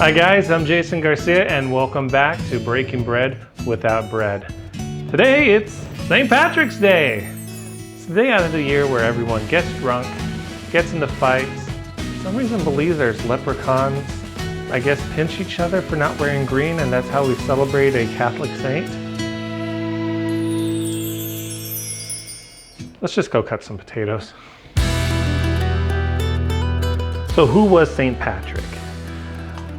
Hi guys, I'm Jason Garcia and welcome back to Breaking Bread Without Bread. Today it's St. Patrick's Day. It's the day out of the year where everyone gets drunk, gets into fights. For some reason believes there's leprechauns, I guess pinch each other for not wearing green, and that's how we celebrate a Catholic saint. Let's just go cut some potatoes. So who was St. Patrick?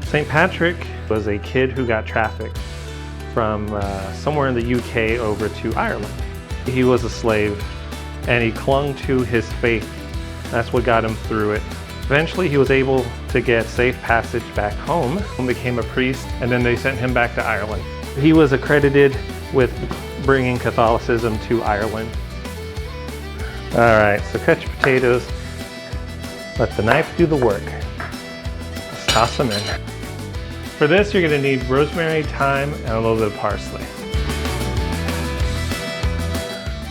St. Patrick was a kid who got trafficked from somewhere in the UK over to Ireland. He was a slave and he clung to his faith. That's what got him through it. Eventually he was able to get safe passage back home and became a priest, and then they sent him back to Ireland. He was accredited with bringing Catholicism to Ireland. All right, so cut your potatoes. Let the knife do the work. Let's toss them in. For this, you're gonna need rosemary, thyme, and a little bit of parsley.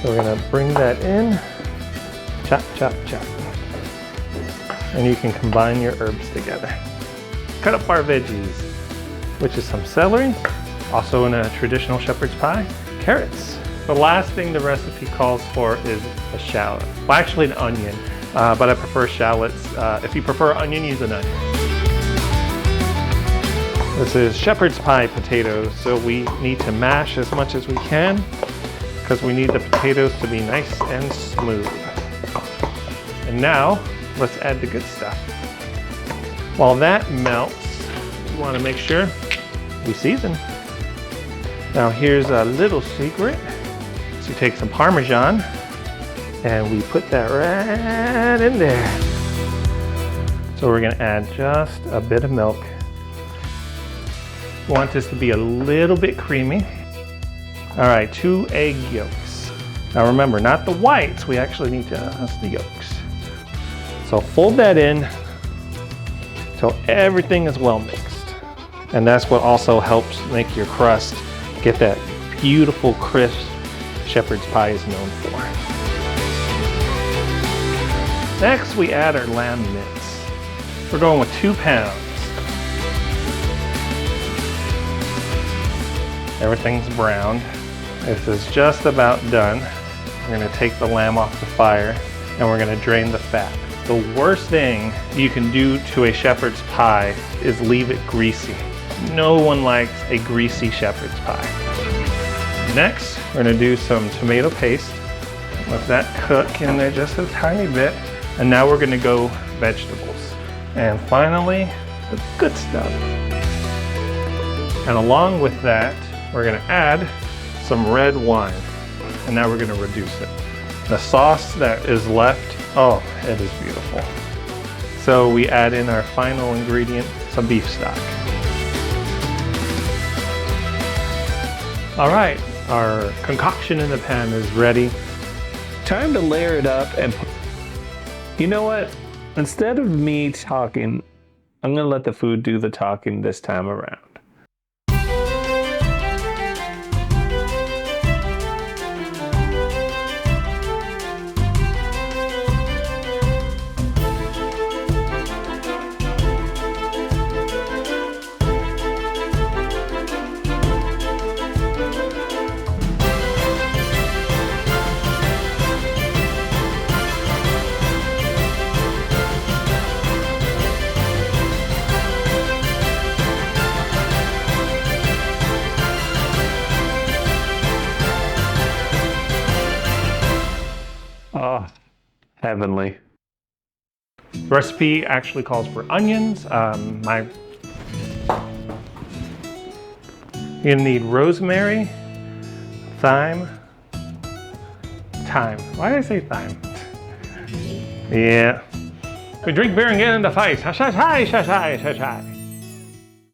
So we're gonna bring that in, chop, chop, chop. And you can combine your herbs together. Cut up our veggies, which is some celery, also in a traditional shepherd's pie, carrots. The last thing the recipe calls for is a shallot. Well, actually an onion, but I prefer shallots. If you prefer onion, use an onion. This is shepherd's pie potatoes, so we need to mash as much as we can because we need the potatoes to be nice and smooth. And now, let's add the good stuff. While that melts, you want to make sure we season. Now here's a little secret. So you take some Parmesan and we put that right in there. So we're going to add just a bit of milk. We want this to be a little bit creamy. All right, 2 egg yolks. Now remember, not the whites, we actually need just the yolks. So fold that in till everything is well mixed. And that's what also helps make your crust get that beautiful crisp shepherd's pie is known for. Next, we add our lamb mince. We're going with 2 pounds. Everything's browned. This is just about done. We're gonna take the lamb off the fire and we're gonna drain the fat. The worst thing you can do to a shepherd's pie is leave it greasy. No one likes a greasy shepherd's pie. Next, we're gonna do some tomato paste. Let that cook in there just a tiny bit. And now we're gonna go vegetables. And finally, the good stuff. And along with that, we're gonna add some red wine. And now we're gonna reduce it. The sauce that is left, oh, it is beautiful. So we add in our final ingredient, some beef stock. All right, our concoction in the pan is ready. Time to layer it up and you know what? Instead of me talking, I'm gonna let the food do the talking this time around. Oh, heavenly. The recipe actually calls for onions. You're gonna need rosemary, thyme. Why did I say thyme? Yeah. We drink beer and get into fights. Hush, hush, hush, hush, hush, hush, hush.